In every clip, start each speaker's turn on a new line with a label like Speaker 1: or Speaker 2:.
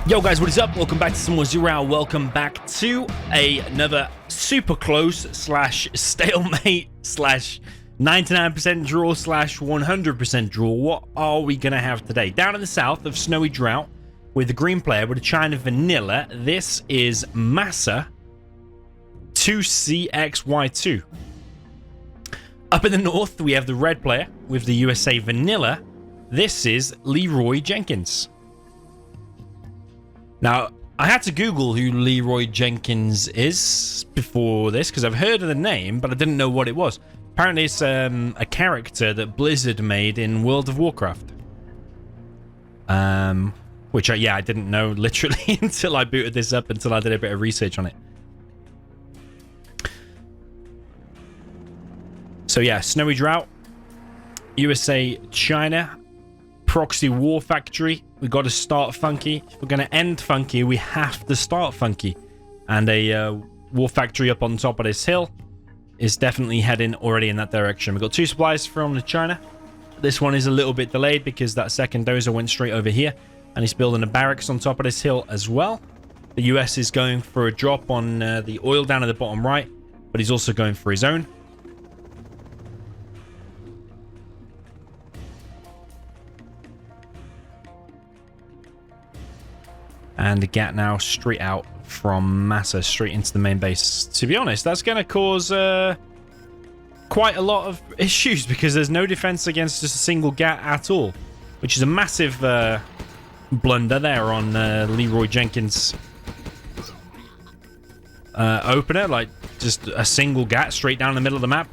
Speaker 1: Yo guys, what is up? Welcome back to some more Zero Hour. Welcome back to another super close slash stalemate slash 99% draw slash 100% draw. What are we going to have today? Down in the south of Snowy Drought with the green player with a China Vanilla. This is Maasa 2CXY2. Up in the north, we have the red player with the USA Vanilla. This is LeroyJenkins. Now, I had to Google who LeroyJenkins is before this because I've heard of the name, but I didn't know what it was. Apparently, it's a character that Blizzard made in World of Warcraft. Which, I didn't know literally until I booted this up, until I did a bit of research on it. So yeah, Snowy Drought, USA, China, proxy war factory. We got to start funky. If we're going to end funky, we have to start funky. And a war factory up on top of this hill is definitely heading already in that direction. We've got two supplies from the China. This one is a little bit delayed because that second dozer went straight over here. And he's building a barracks on top of this hill as well. The US is going for a drop on the oil down at the bottom right. But he's also going for his own. And the GAT now straight out from Maasa, straight into the main base. To be honest, that's going to cause quite a lot of issues because there's no defense against just a single GAT at all. Which is a massive blunder there on LeroyJenkins' opener. Like, just a single GAT straight down the middle of the map.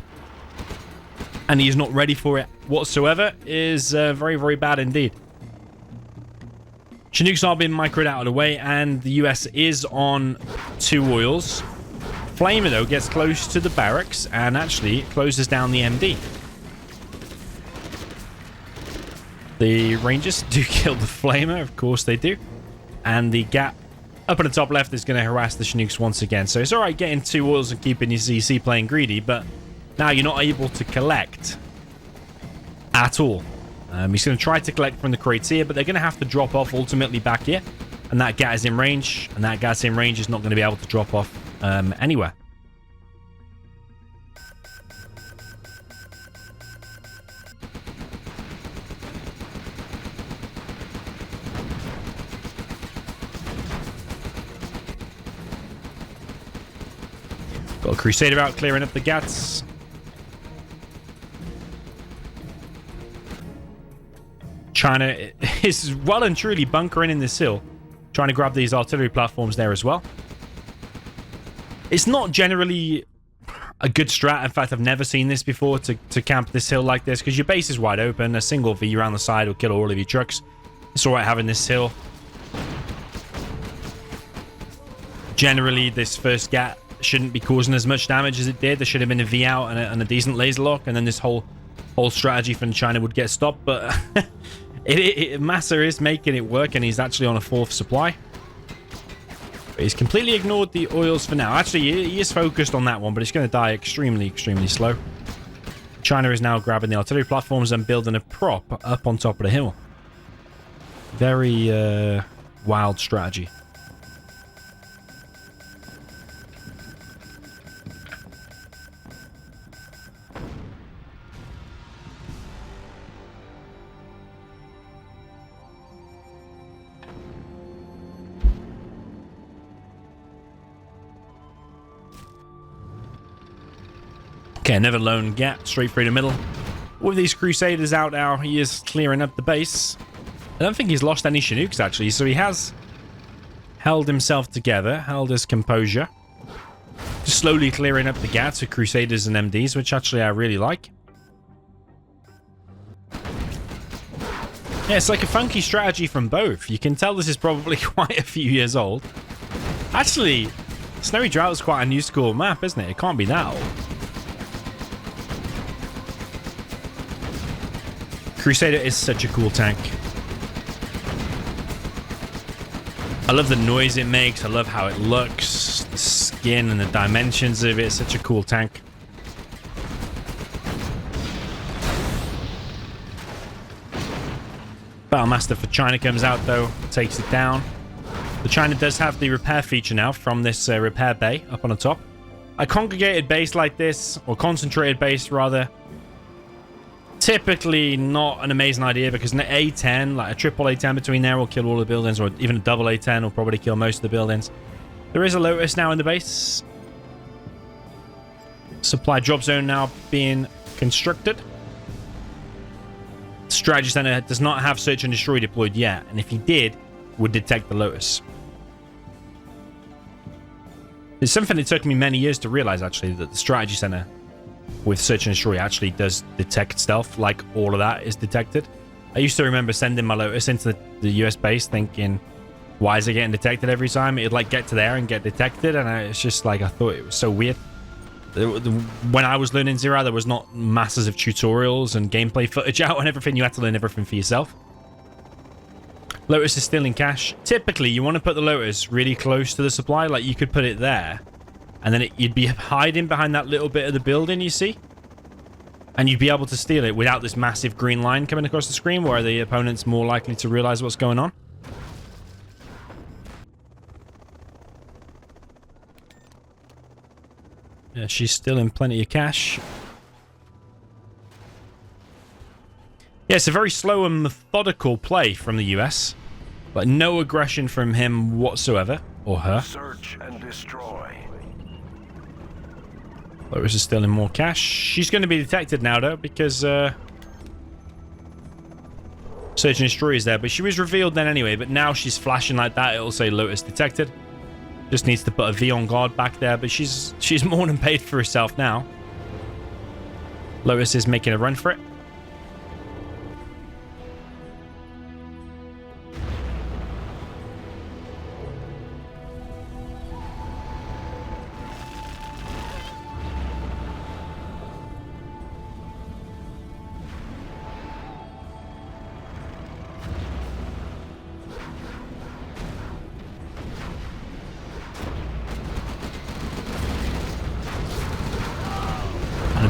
Speaker 1: And he's not ready for it whatsoever. Is very, very bad indeed. Chinooks are being microed out of the way, and the US is on two oils. Flamer, though, gets close to the barracks and actually closes down the MD. The Rangers do kill the Flamer, of course they do. And the GAT up in the top left is going to harass the Chinooks once again. So it's alright getting two oils and keeping your CC playing greedy, but now you're not able to collect at all. He's going to try to collect from the crates here, but they're going to have to drop off ultimately back here. And that GAT is in range, and that GAT in range is not going to be able to drop off anywhere. Got a Crusader out clearing up the GATs. China is well and truly bunkering in this hill, trying to grab these artillery platforms there as well. It's not generally a good strat. In fact, I've never seen this before, to camp this hill like this, because your base is wide open. A single V around the side will kill all of your trucks. It's alright having this hill. Generally, this first GAT shouldn't be causing as much damage as it did. There should have been a V out and a decent laser lock, and then this whole strategy from China would get stopped, but Maasa is making it work, and he's actually on a fourth supply. But he's completely ignored the oils for now. Actually, he is focused on that one, but it's going to die extremely, extremely slow. China is now grabbing the artillery platforms and building a prop up on top of the hill. Very wild strategy. Okay, another lone GAT straight through the middle. With these Crusaders out now, he is clearing up the base. I don't think he's lost any Chinooks, actually, so he has held himself together, held his composure. Just slowly clearing up the GATs with Crusaders and MDs, which actually I really like. Yeah, it's like a funky strategy from both. You can tell this is probably quite a few years old. Actually, Snowy Drought is quite a new school map, isn't it? It can't be that old. Crusader is such a cool tank. I love the noise it makes. I love how it looks. The skin and the dimensions of it. It's such a cool tank. Battlemaster for China comes out, though. Takes it down. The China does have the repair feature now from this repair bay up on the top. A congregated base like this, or concentrated base rather, typically not an amazing idea because an A10, like a triple A10 between there will kill all the buildings, or even a double A10 will probably kill most of the buildings. There is a Lotus now in the base. Supply drop zone now being constructed. Strategy Center does not have search and destroy deployed yet, and if he did, would detect the Lotus. It's something that took me many years to realize, actually, that the Strategy Center with search and destroy actually does detect stealth, like all of that is detected. I used to remember sending my Lotus into the US base thinking, why is it getting detected every time? It'd like get to there and get detected, and it's just like, I thought it was so weird. When I was learning Zero, there was not masses of tutorials and gameplay footage out and everything. You had to learn everything for yourself. Lotus is still in cache. Typically, you want to put the Lotus really close to the supply. Like, you could put it there, and then you'd be hiding behind that little bit of the building, you see? And you'd be able to steal it without this massive green line coming across the screen where the opponent's more likely to realize what's going on. Yeah, she's still in plenty of cash. Yeah, it's a very slow and methodical play from the US. Like, no aggression from him whatsoever. Or her.
Speaker 2: Search and destroy.
Speaker 1: Lotus is still in more cash. She's going to be detected now, though, because search and destroy is there. But she was revealed then anyway, but now she's flashing like that. It'll say Lotus detected. Just needs to put a V on guard back there, but she's more than paid for herself now. Lotus is making a run for it.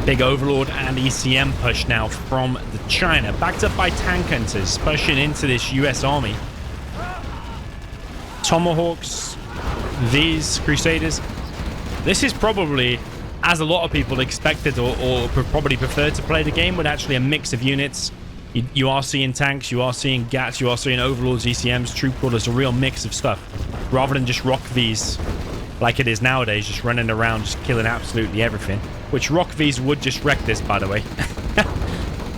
Speaker 1: Big Overlord and ECM push now from the China. Backed up by tank hunters pushing into this US army. Tomahawks, these Crusaders. This is probably, as a lot of people expected or probably preferred to play the game, with actually a mix of units. You are seeing tanks, you are seeing GATs, you are seeing Overlords, ECMs, troop crawlers, a real mix of stuff. Rather than just Rock Vs like it is nowadays, just running around, just killing absolutely everything. Which Rock Vs would just wreck this, by the way.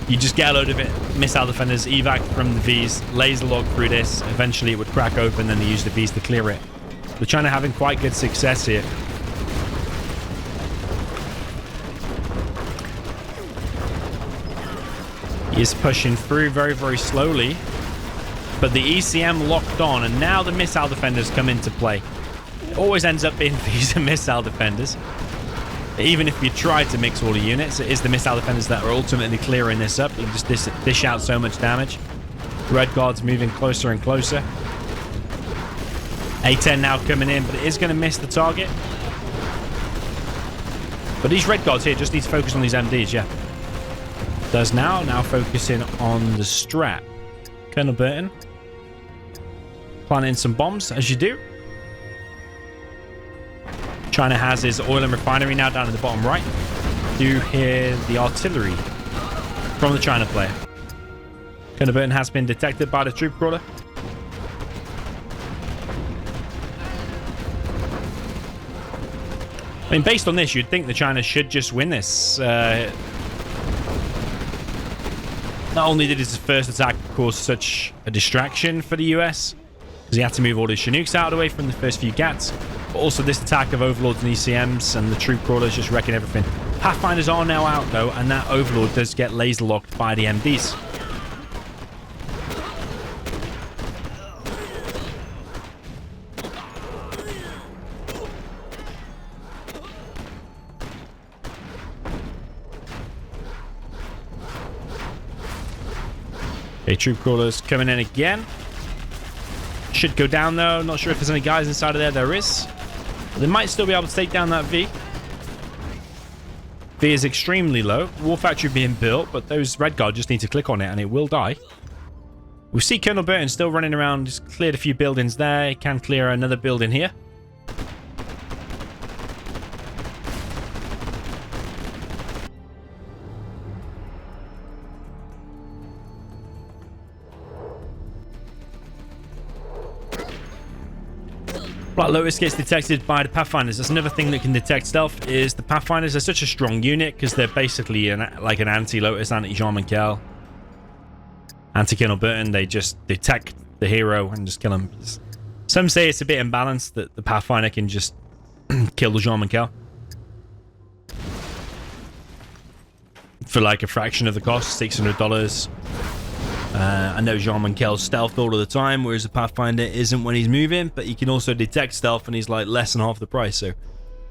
Speaker 1: You just get a load of it, missile defenders, evac from the Vs, laser log through this. Eventually it would crack open, then they use the Vs to clear it. They're trying to having quite good success here. He is pushing through very, very slowly. But the ECM locked on, and now the missile defenders come into play. It always ends up being these missile defenders. Even if you try to mix all the units, it is the missile defenders that are ultimately clearing this up. You can just dish out so much damage. Red Guard's moving closer and closer. A10 now coming in, but it is going to miss the target. But these Red Guards here just need to focus on these MDs, yeah. Does now focusing on the strat. Colonel Burton. Planting some bombs, as you do. China has his oil and refinery now down in the bottom right. Do hear the artillery from the China player. Colonel Burton has been detected by the troop crawler. I mean, based on this, you'd think the China should just win this. Not only did his first attack cause such a distraction for the US, because he had to move all his Chinooks out of the way from the first few GATs, but also this attack of Overlords and ECMs and the troop crawlers just wrecking everything. Pathfinders are now out, though, and that Overlord does get laser locked by the MDs. Okay, troop crawlers coming in again. Should go down, though. Not sure if there's any guys inside of there. There is. They might still be able to take down that V. V is extremely low. War factory being built, but those Red Guard just need to click on it and it will die. We see Colonel Burton still running around. Just cleared a few buildings there. He can clear another building here. Black Lotus gets detected by the Pathfinders. That's another thing that can detect stealth is the Pathfinders are such a strong unit because they're basically like an anti-Lotus, anti-Jean-Michel, anti-Colonel Burton. They just detect the hero and just kill him. Some say it's a bit imbalanced that the Pathfinder can just kill the Jean-Michel for like a fraction of the cost, $600. I know Jean-Michel's stealth all of the time, whereas the Pathfinder isn't when he's moving, but he can also detect stealth and he's like less than half the price. So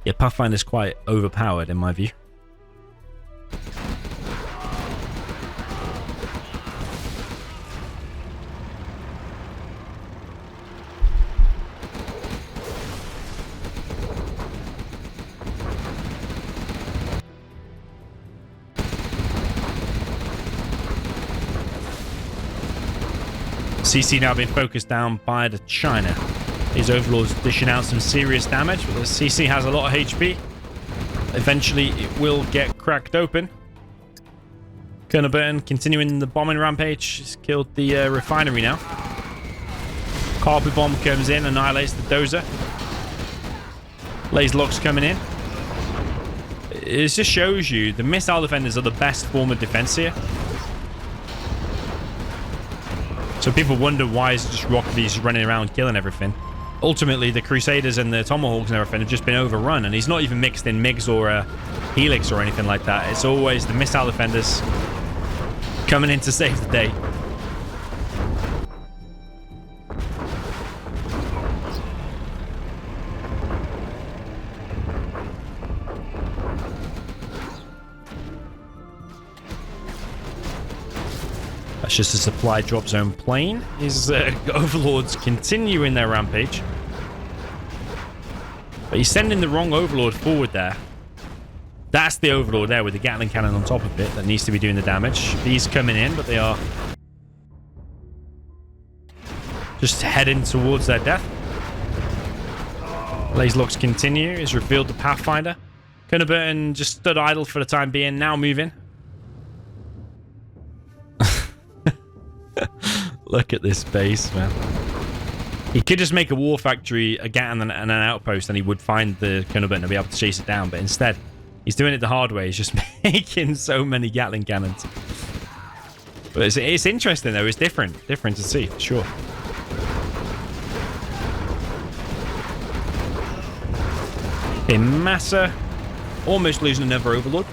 Speaker 1: yeah, Pathfinder's quite overpowered in my view. C&C now being focused down by the China. These overlords dishing out some serious damage, but the C&C has a lot of HP. Eventually, it will get cracked open. Colonel Burton continuing the bombing rampage. He's killed the refinery now. Carpet bomb comes in, annihilates the dozer. Laser locks coming in. It just shows you the missile defenders are the best form of defense here. So people wonder why is just Rockabilly's running around killing everything. Ultimately, the Crusaders and the Tomahawks and everything have just been overrun, and he's not even mixed in MiGs or Helix or anything like that. It's always the missile defenders coming in to save the day. That's just a supply drop zone plane. His overlords continuing their rampage. But he's sending the wrong overlord forward there. That's the overlord there with the Gatling cannon on top of it that needs to be doing the damage. These coming in, but they are just heading towards their death. Laser locks continue. He's revealed the Pathfinder. Colonel Burton just stood idle for the time being, now moving. Look at this base, man. He could just make a war factory, a Gatling and an outpost, and he would find the Colonel Burton and be able to chase it down. But instead, he's doing it the hard way. He's just making so many Gatling cannons. But it's interesting, though. It's different to see, for sure. Okay, Maasa almost losing another overlord.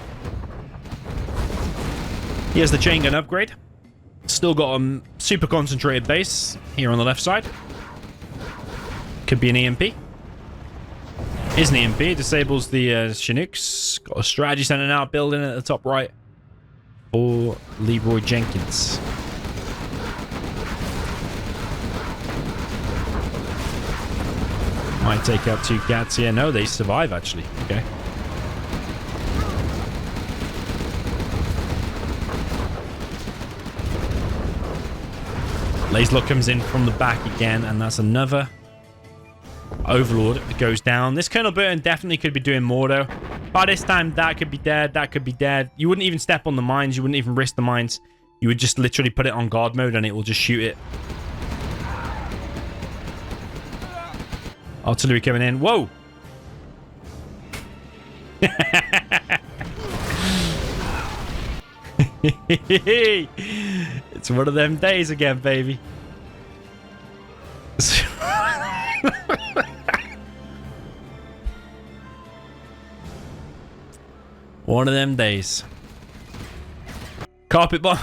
Speaker 1: He has the chain gun upgrade. Still got a super concentrated base here on the left side. Could be an EMP. Is an EMP. Disables the Chinooks. Got a strategy center now building at the top right for LeroyJenkins. Might take out 2 cats here. No, they survive actually. Okay. Laser lock comes in from the back again, and that's another overlord that goes down. This Colonel Burton definitely could be doing more, though. By this time, that could be dead. That could be dead. You wouldn't even step on the mines. You wouldn't even risk the mines. You would just literally put it on guard mode, and it will just shoot it. Artillery coming in. Whoa! It's one of them days again, baby. One of them days. Carpet bomb.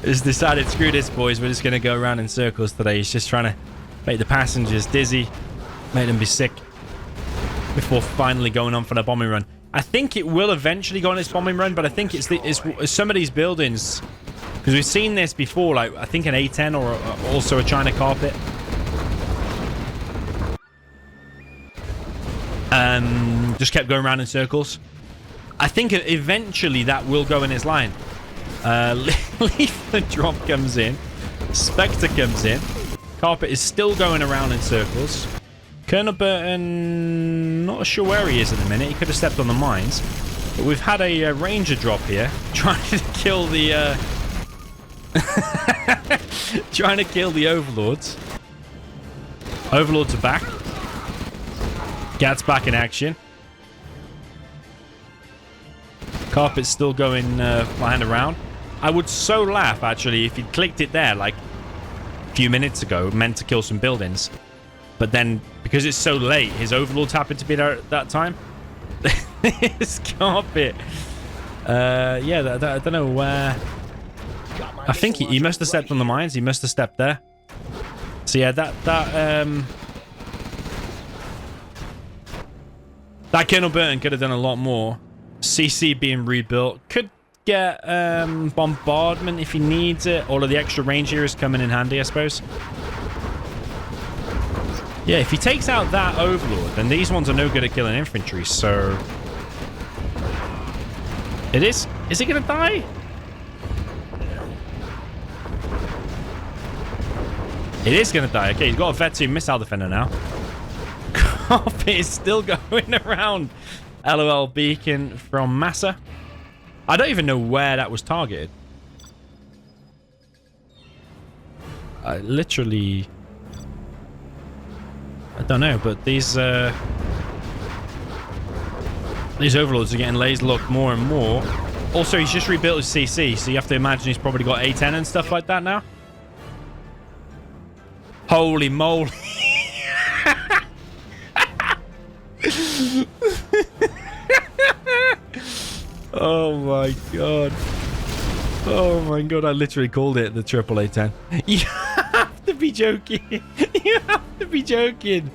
Speaker 1: Has decided, screw this, boys. We're just going to go around in circles today. He's just trying to make the passengers dizzy, make them be sick before finally going on for the bombing run. I think it will eventually go on its bombing run, but I think it's some of these buildings, because we've seen this before, like I think an A-10 or also a China carpet. Just kept going around in circles. I think eventually that will go in its line. Lethal drop comes in. Spectre comes in. Carpet is still going around in circles. Colonel Burton, not sure where he is at the minute. He could have stepped on the mines. But we've had a Ranger drop here. Trying to kill the... trying to kill the Overlords. Overlords are back. Gat's back in action. Carpet's still going flying around. I would so laugh, actually, if he'd clicked it there, like, a few minutes ago, meant to kill some buildings. But then, because it's so late, his Overlords happened to be there at that time. This Carpet. Yeah, I don't know where... I think he must have stepped on the mines. He must have stepped there. So, yeah, that Colonel Burton could have done a lot more. CC being rebuilt. Could get bombardment if he needs it. All of the extra range here is coming in handy, I suppose. Yeah, if he takes out that Overlord, then these ones are no good at killing infantry, so... It is? Is he going to die? It is going to die. Okay, he's got a Vet 2 missile defender now. Carpet is still going around. LOL beacon from Maasa. I don't even know where that was targeted. I literally... I don't know, but these Overlords are getting laser locked more and more. Also, he's just rebuilt his CC, so you have to imagine he's probably got A10 and stuff like that now. Holy moly. Oh my god. Oh my god, I literally called it the triple A10. You have to be joking. You have to be joking.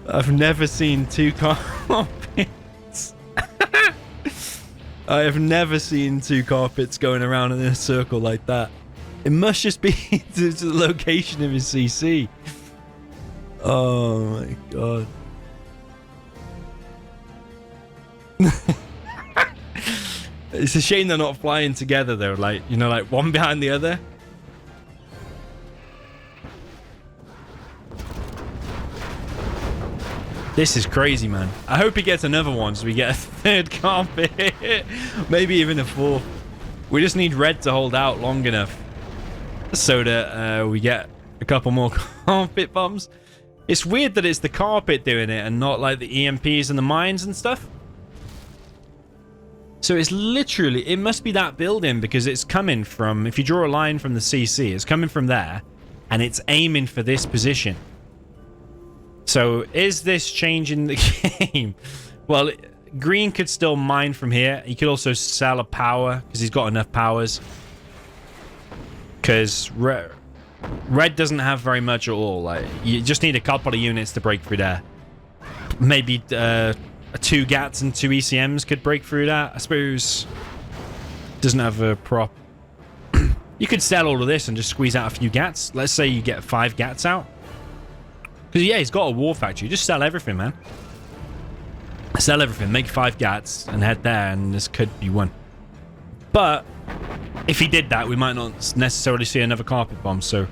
Speaker 1: I've never seen two carpets. I have never seen two carpets going around in a circle like that. It must just be to the location of his CC. Oh my god. It's a shame they're not flying together though, like, you know, like one behind the other. This is crazy, man. I hope he gets another one so we get a third carpet. Maybe even a fourth. We just need red to hold out long enough so that we get a couple more carpet bombs. It's weird that it's the carpet doing it and not like the EMPs and the mines and stuff. So it's literally, it must be that building because it's coming from, if you draw a line from the CC, it's coming from there and it's aiming for this position. So is this changing the game? Well, green could still mine from here. He could also sell a power because he's got enough powers. Because red doesn't have very much at all. Like, you just need a couple of units to break through there. Maybe 2 GATs and 2 ECMs could break through that. I suppose doesn't have a prop. You could sell all of this and just squeeze out a few GATs. Let's say you get 5 GATs out. Because, yeah, he's got a war factory. Just sell everything, man. Sell everything. Make 5 GATs and head there, and this could be one. But if he did that, we might not necessarily see another carpet bomb, so...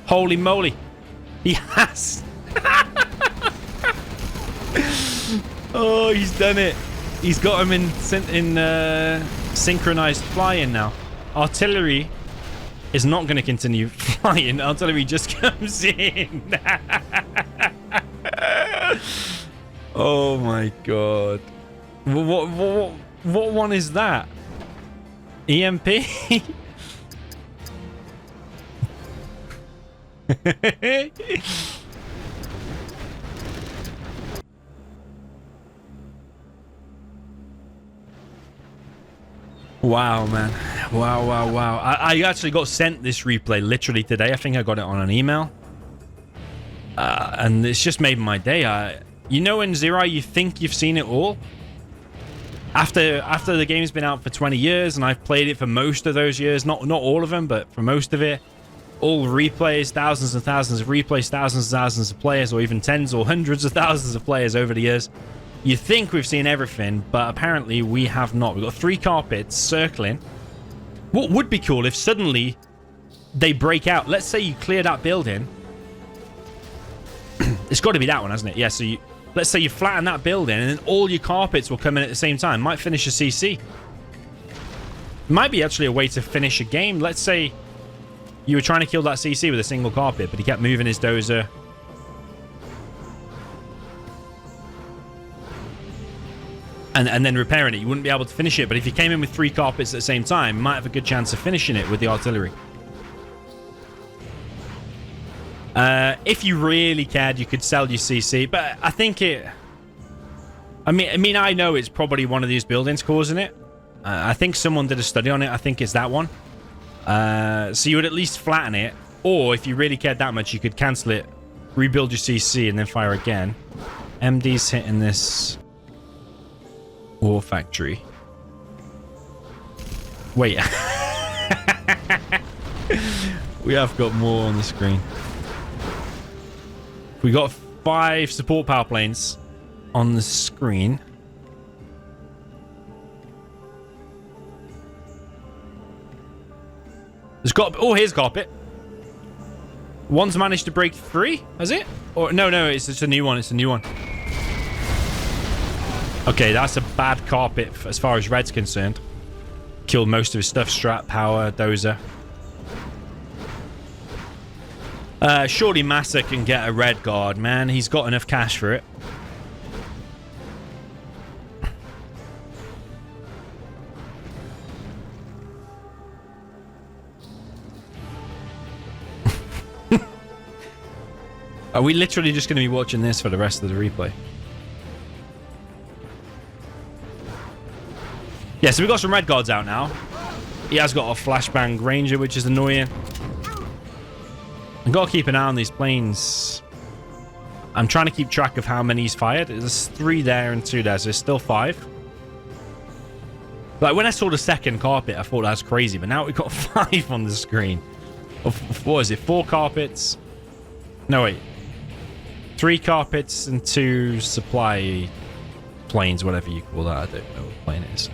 Speaker 1: Holy moly. He has. Oh, he's done it. He's got him in synchronized flying now. Artillery is not going to continue flying. Artillery just comes in. Oh my god. What one is that? EMP? Wow, man. Wow. I actually got sent this replay literally today. I think I got it on an email. And it's just made my day. You know in Zero, you think you've seen it all? After the game's been out for 20 years and I've played it for most of those years, not all of them, but for most of it, all replays, thousands and thousands of replays, thousands and thousands of players, or even tens or hundreds of thousands of players over the years. You think we've seen everything, but apparently we have not. We've got 3 carpets circling. What would be cool if suddenly they break out? Let's say you clear that building. It's got to be that one, hasn't it? Yeah, so let's say you flatten that building and then all your carpets will come in at the same time. Might finish a CC. Might be actually a way to finish a game. Let's say you were trying to kill that CC with a single carpet, but he kept moving his dozer. And then repairing it. You wouldn't be able to finish it, but if you came in with 3 carpets at the same time, you might have a good chance of finishing it with the artillery. If you really cared, you could sell your CC, but I think it... I mean, I know it's probably one of these buildings causing it. I think someone did a study on it. I think it's that one. So you would at least flatten it, or if you really cared that much, you could cancel it, rebuild your CC, and then fire again. MD's hitting this war factory. Wait. We have got more on the screen. We got 5 support power planes on the screen. There's got... Oh, here's carpet. One's managed to break 3, has it? Or no, it's a new one. It's a new one. Okay, that's a bad carpet as far as red's concerned. Killed most of his stuff. Strat, power, dozer. Surely Maasa can get a red guard, man. He's got enough cash for it. Are we literally just going to be watching this for the rest of the replay? Yeah, so we got some red guards out now. He has got a flashbang ranger, which is annoying. I've got to keep an eye on these planes. I'm trying to keep track of how many he's fired. There's 3 there and 2 there, so there's still 5. Like, when I saw the second carpet, I thought that was crazy, but now we've got 5 on the screen. What is it? 4 carpets? No, wait. 3 carpets and 2 supply planes, whatever you call that. I don't know what plane it is.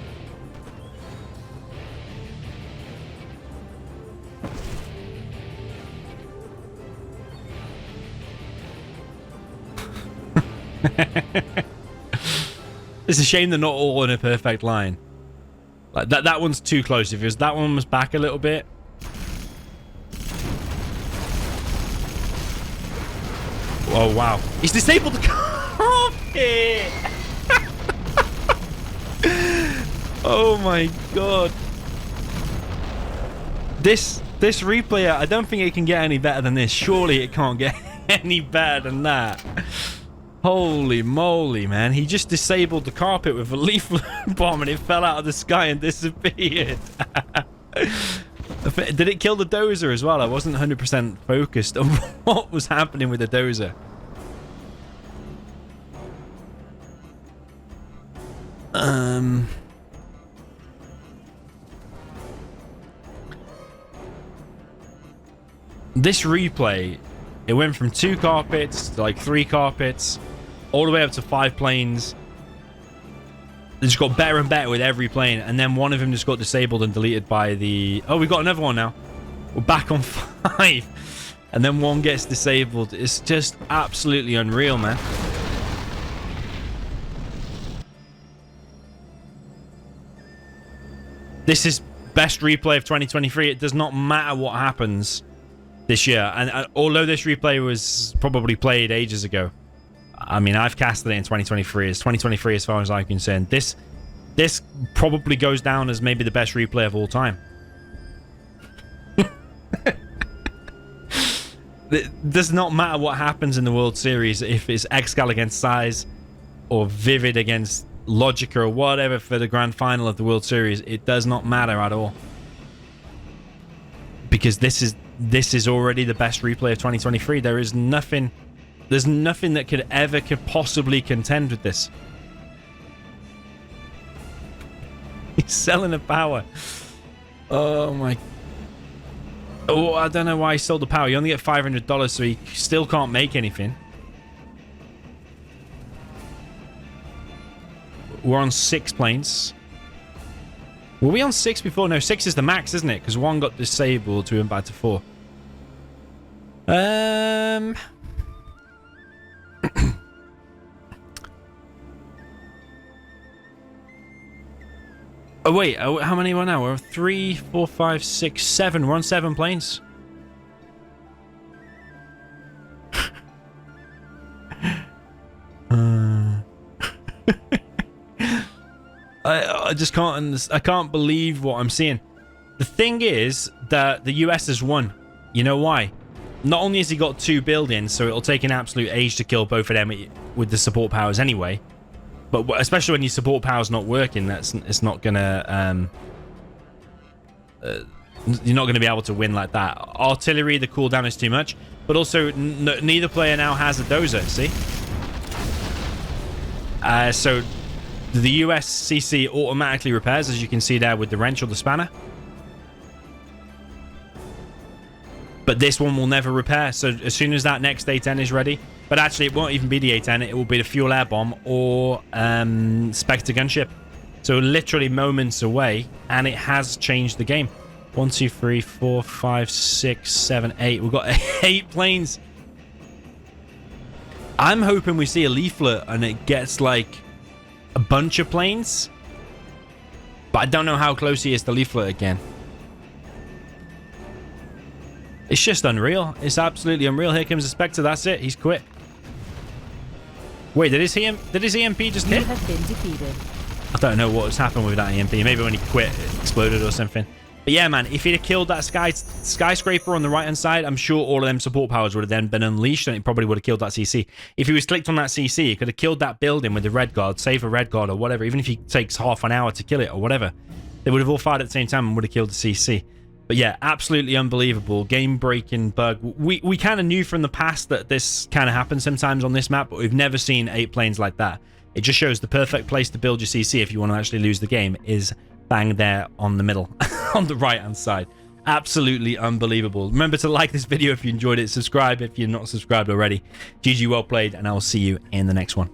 Speaker 1: It's a shame they're not all in a perfect line. Like that one's too close. If that one was back a little bit. Oh wow. He's disabled the carpet. Oh my god. This replay, I don't think it can get any better than this. Surely it can't get any better than that. Holy moly, man. He just disabled the carpet with a leaflet bomb and it fell out of the sky and disappeared. Did it kill the dozer as well? I wasn't 100% focused on what was happening with the dozer. This replay, it went from 2 carpets to like 3 carpets, all the way up to 5 planes. It just got better and better with every plane, and then one of them just got disabled and deleted by the... Oh, we got another one now. We're back on 5. And then one gets disabled. It's just absolutely unreal, man. This is best replay of 2023. It does not matter what happens this year. And although this replay was probably played ages ago, I mean, I've casted it in 2023. It's 2023 as far as I'm concerned. This probably goes down as maybe the best replay of all time. It does not matter what happens in the World Series, if it's Excal against Size or Vivid against Logica or whatever for the grand final of the World Series. It does not matter at all. Because this is already the best replay of 2023. There's nothing that could possibly contend with this. He's selling a power. Oh my. Oh, I don't know why he sold the power. You only get $500, so he still can't make anything. we're on 6 planes. Were we on 6 before? No, 6 is the max, isn't it? Because 1 got disabled, so we went back to 4. Oh, wait. How many are now? We're on 3, 4, 5, 6, 7. We're on 7 planes. I just can't. I can't believe what I'm seeing. The thing is that the US has won. You know why? Not only has he got 2 buildings, so it'll take an absolute age to kill both of them with the support powers anyway. But especially when your support power's not working, it's not gonna. You're not gonna be able to win like that. Artillery, the cooldown is too much. But also, neither player now has a dozer. See? So the US CC automatically repairs, as you can see there with the wrench or the spanner. But this one will never repair. So as soon as that next A10 is ready, but actually it won't even be the A10. It will be the fuel air bomb or Spectre gunship. So literally moments away, and it has changed the game. 1, 2, 3, 4, 5, 6, 7, 8. We've got 8 planes. I'm hoping we see a leaflet and it gets like a bunch of planes. But I don't know how close he is to leaflet again. It's just unreal. It's absolutely unreal. Here comes the Spectre. That's it. He's quit. Wait, did his EMP just hit?
Speaker 3: You have been defeated.
Speaker 1: I don't know what's happened with that EMP. Maybe when he quit, it exploded or something. But yeah, man, if he'd have killed that skyscraper on the right-hand side, I'm sure all of them support powers would have then been unleashed, and it probably would have killed that CC. If he was clicked on that CC, he could have killed that building with the red guard, save a red guard or whatever, even if he takes half an hour to kill it or whatever. They would have all fired at the same time and would have killed the CC. But yeah, absolutely unbelievable. Game-breaking bug. We kind of knew from the past that this kind of happens sometimes on this map, but we've never seen 8 planes like that. It just shows the perfect place to build your CC if you want to actually lose the game is bang there on the middle, on the right-hand side. Absolutely unbelievable. Remember to like this video if you enjoyed it. Subscribe if you're not subscribed already. GG, well played, and I will see you in the next one.